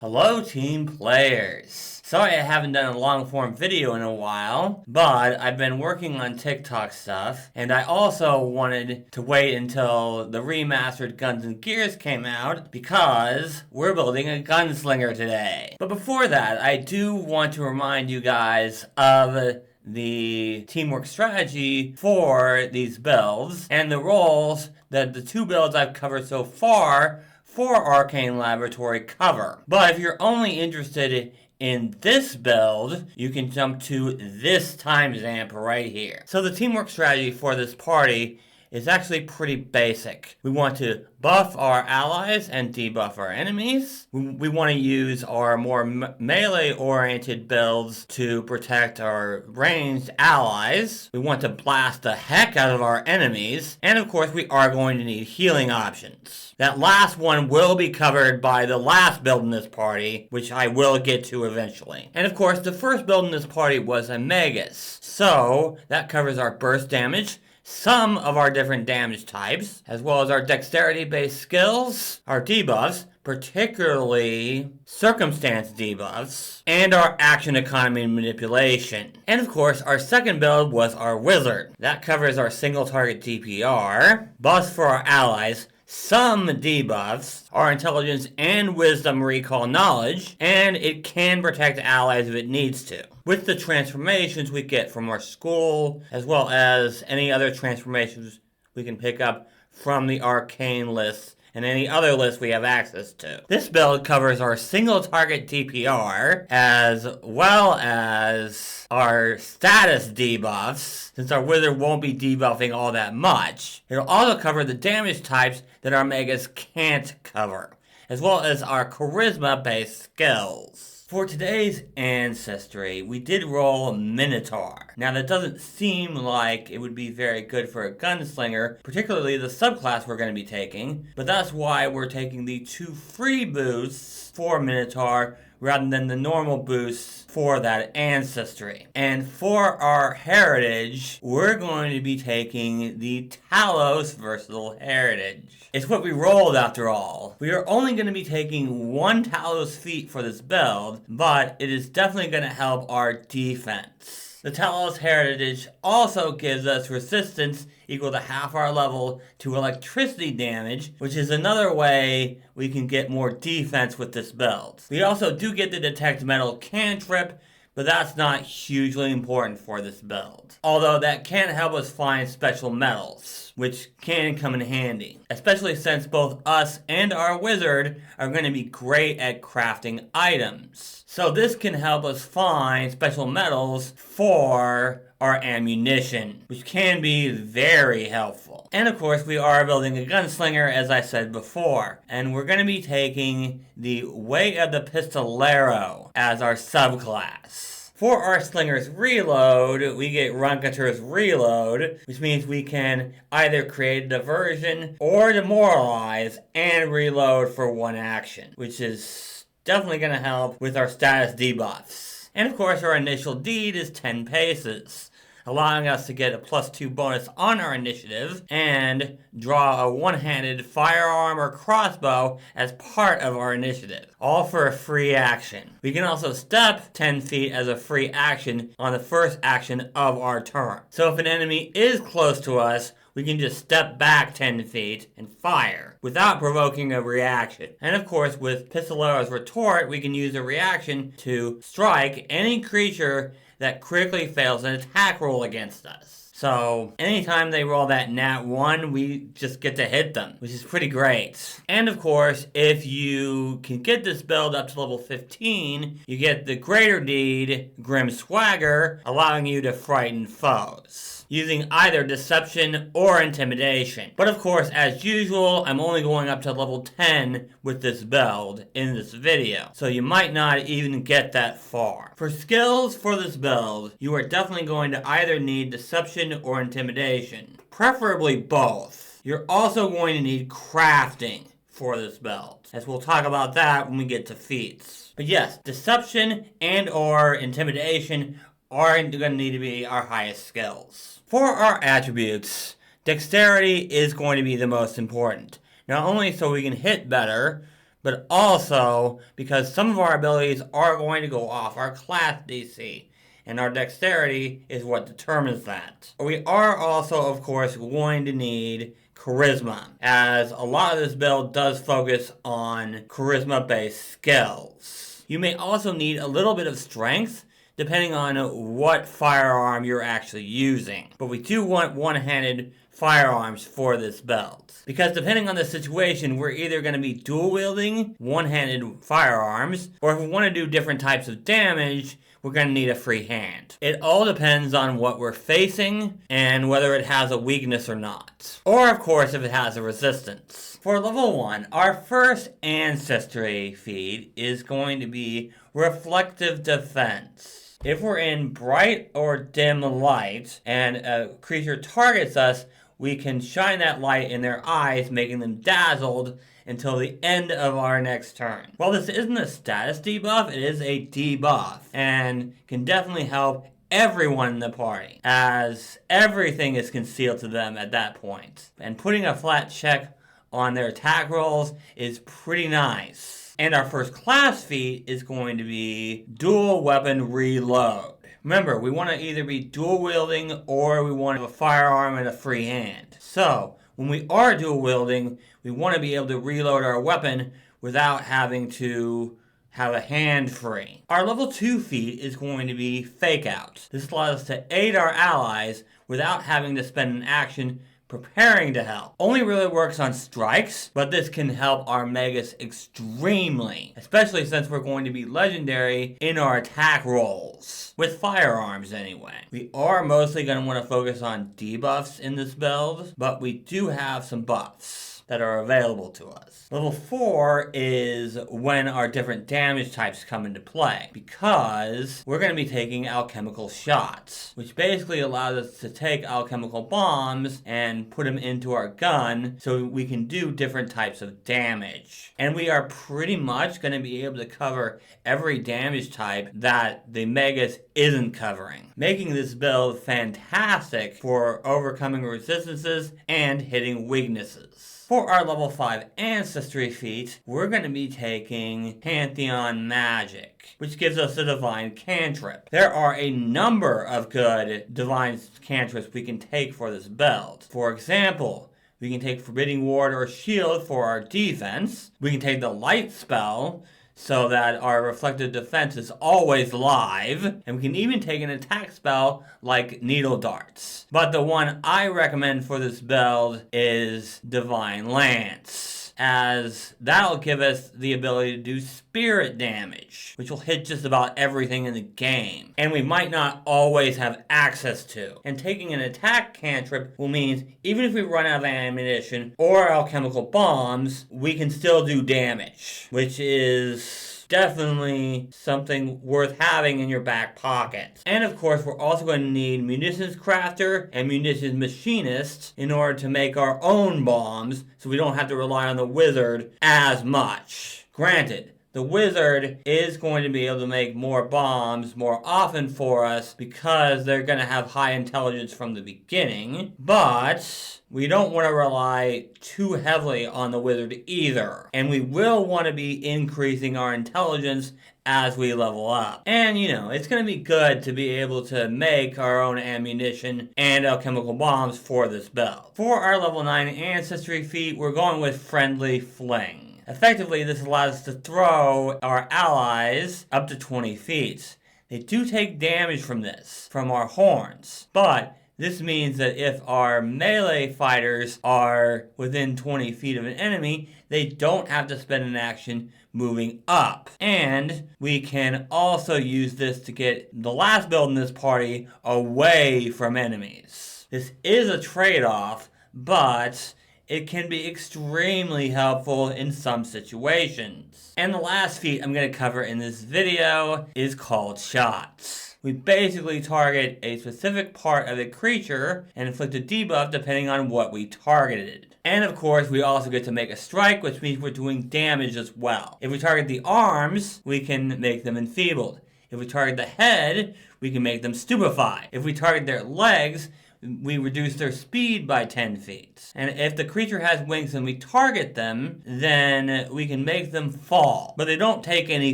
Hello team players! Sorry I haven't done a long form video in a while, but I've been working on TikTok stuff, and I also wanted to wait until the remastered Guns and Gears came out because we're building a gunslinger today. But before that, I do want to remind you guys of the teamwork strategy for these builds and the roles that the two builds I've covered so far for Arcane Laboratory cover. But if you're only interested in this build, you can jump to this timestamp right here. So the teamwork strategy for this party is actually pretty basic. We want to buff our allies and debuff our enemies. We want to use our more melee-oriented builds to protect our ranged allies. We want to blast the heck out of our enemies. And of course, we are going to need healing options. That last one will be covered by the last build in this party, which I will get to eventually. And of course, the first build in this party was a Magus. So that covers our burst damage, some of our different damage types, as well as our dexterity-based skills, our debuffs, particularly circumstance debuffs, and our action economy manipulation. And of course, our second build was our wizard. That covers our single target DPR, buffs for our allies, some debuffs, our intelligence and wisdom recall knowledge, and it can protect allies if it needs to. With the transformations we get from our school, as well as any other transformations we can pick up from the arcane list and any other list we have access to. This build covers our single target DPR, as well as our status debuffs, since our wizard won't be debuffing all that much. It'll also cover the damage types that our Magus can't cover, as well as our charisma-based skills. For today's Ancestry, we did roll Minotaur. Now that doesn't seem like it would be very good for a gunslinger, particularly the subclass we're going to be taking, but that's why we're taking the 2 free boosts for Minotaur rather than the normal boosts for that Ancestry. And for our heritage, we're going to be taking the Talos Versatile Heritage. It's what we rolled after all. We are only going to be taking 1 Talos feat for this build, but it is definitely going to help our defense. The Talos Heritage also gives us resistance equal to half our level to electricity damage, which is another way we can get more defense with this build. We also do get the Detect Metal cantrip, but that's not hugely important for this build. Although that can help us find special metals, which can come in handy. Especially since both us and our wizard are going to be great at crafting items. So this can help us find special metals for our ammunition, which can be very helpful. And of course, we are building a gunslinger, as I said before. And we're going to be taking the Way of the Pistolero as our subclass. For our Slinger's Reload, we get Runketer's Reload, which means we can either create a diversion or demoralize and reload for 1 action, which is definitely going to help with our status debuffs. And of course, our initial deed is 10 paces, allowing us to get a +2 bonus on our initiative and draw a one-handed firearm or crossbow as part of our initiative, all for a free action. We can also step 10 feet as a free action on the first action of our turn. So if an enemy is close to us, we can just step back 10 feet and fire without provoking a reaction. And of course, with Pistolero's Retort, we can use a reaction to strike any creature that critically fails an attack roll against us. So anytime they roll that nat 1, we just get to hit them, which is pretty great. And of course, if you can get this build up to level 15, you get the Greater Deed, Grim Swagger, allowing you to frighten foes, using either deception or intimidation. But of course, as usual, I'm only going up to level 10 with this build in this video, so you might not even get that far. For skills for this build, you are definitely going to either need deception or intimidation, preferably both. You're also going to need crafting for this build, as we'll talk about that when we get to feats. But yes, deception and or intimidation are going to need to be our highest skills. For our attributes, dexterity is going to be the most important. Not only so we can hit better, but also because some of our abilities are going to go off our class DC, and our dexterity is what determines that. We are also, of course, going to need charisma, as a lot of this build does focus on charisma-based skills. You may also need a little bit of strength, depending on what firearm you're actually using. But we do want one-handed firearms for this build, because depending on the situation, we're either going to be dual-wielding one-handed firearms, or if we want to do different types of damage, we're going to need a free hand. It all depends on what we're facing and whether it has a weakness or not. Or, of course, if it has a resistance. For level 1, our first Ancestry feat is going to be Reflective Defense. If we're in bright or dim light and a creature targets us, we can shine that light in their eyes, making them dazzled until the end of our next turn. While this isn't a status debuff, it is a debuff, and can definitely help everyone in the party, as everything is concealed to them at that point. And putting a flat check on their attack rolls is pretty nice. And our first class feat is going to be Dual Weapon Reload. Remember, we want to either be dual wielding or we want a firearm and a free hand. So, when we are dual wielding, we want to be able to reload our weapon without having to have a hand free. Our level 2 feat is going to be Fake Out. This allows us to aid our allies without having to spend an action preparing to help. Only really works on strikes, but this can help our Magus extremely, especially since we're going to be legendary in our attack rolls, with firearms anyway. We are mostly going to want to focus on debuffs in this build, but we do have some buffs that are available to us. Level 4 is when our different damage types come into play, because we're going to be taking alchemical shots, which basically allows us to take alchemical bombs and put them into our gun so we can do different types of damage. And we are pretty much going to be able to cover every damage type that the Magus isn't covering, making this build fantastic for overcoming resistances and hitting weaknesses. For our level 5 Ancestry feat, we're going to be taking Pantheon Magic, which gives us a Divine Cantrip. There are a number of good Divine Cantrips we can take for this build. For example, we can take Forbidding Ward or Shield for our defense. We can take the Light Spell, so that our reflective defense is always live, and we can even take an attack spell like Needle Darts. But the one I recommend for this build is Divine Lance, as that'll give us the ability to do spirit damage, which will hit just about everything in the game, and we might not always have access to. And taking an attack cantrip will mean even if we run out of ammunition or alchemical bombs, we can still do damage, which is definitely something worth having in your back pocket. And of course, we're also going to need Munitions Crafter and Munitions Machinist in order to make our own bombs, so we don't have to rely on the Wizard as much. Granted, the Wizard is going to be able to make more bombs more often for us because they're going to have high intelligence from the beginning, but we don't want to rely too heavily on the Wizard either. And we will want to be increasing our intelligence as we level up. And, it's going to be good to be able to make our own ammunition and alchemical bombs for this build. For our level 9 Ancestry feat, we're going with Friendly Fling. Effectively, this allows us to throw our allies up to 20 feet. They do take damage from this, from our horns, but this means that if our melee fighters are within 20 feet of an enemy, they don't have to spend an action moving up. And we can also use this to get the last build in this party away from enemies. This is a trade-off, but it can be extremely helpful in some situations. And the last feat I'm going to cover in this video is called Shots. We basically target a specific part of the creature and inflict a debuff depending on what we targeted. And of course, we also get to make a strike, which means we're doing damage as well. If we target the arms, we can make them enfeebled. If we target the head, we can make them stupefied. If we target their legs, we reduce their speed by 10 feet. And if the creature has wings and we target them, then we can make them fall. But they don't take any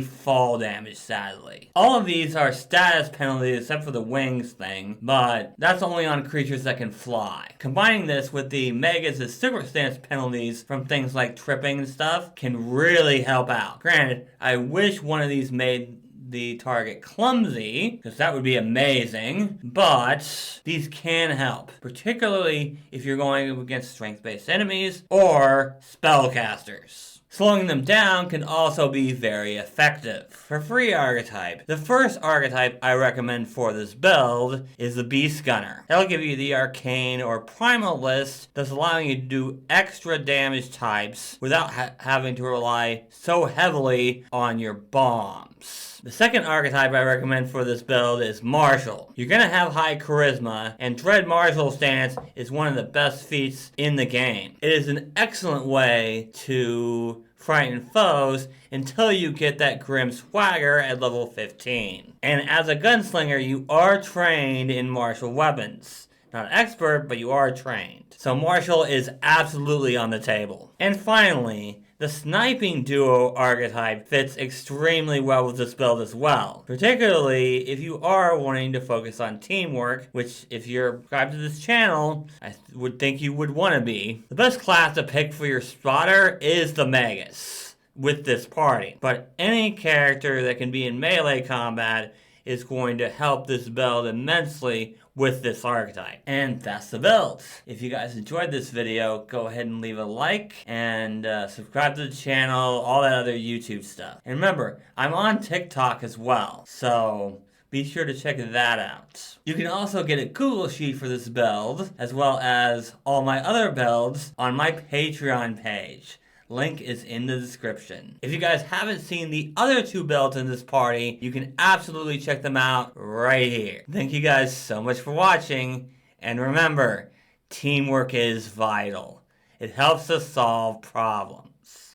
fall damage, sadly. All of these are status penalties except for the wings thing, but that's only on creatures that can fly. Combining this with the Magus' circumstance penalties from things like tripping and stuff can really help out. Granted, I wish one of these made the target clumsy, because that would be amazing, but these can help, particularly if you're going up against strength-based enemies or spellcasters. Slowing them down can also be very effective. For free archetype, the first archetype I recommend for this build is the Beast Gunner. That'll give you the arcane or primal list that's allowing you to do extra damage types without having to rely so heavily on your bombs. The second archetype I recommend for this build is Martial. You're going to have high charisma, and Dread Martial Stance is one of the best feats in the game. It is an excellent way to frighten foes until you get that Grim Swagger at level 15. And as a gunslinger, you are trained in martial weapons. Not an expert, but you are trained. So Martial is absolutely on the table. And finally, the Sniping Duo archetype fits extremely well with this build as well. Particularly if you are wanting to focus on teamwork, which if you're subscribed to this channel, I would think you would want to be. The best class to pick for your spotter is the Magus with this party. But any character that can be in melee combat is going to help this build immensely with this archetype. And that's the build. If you guys enjoyed this video, go ahead and leave a like and subscribe to the channel, all that other YouTube stuff. And remember, I'm on TikTok as well, so be sure to check that out. You can also get a Google Sheet for this build, as well as all my other builds on my Patreon page. Link is in the description. If you guys haven't seen the other two builds in this party, you can absolutely check them out right here. Thank you guys so much for watching, and remember, teamwork is vital. It helps us solve problems.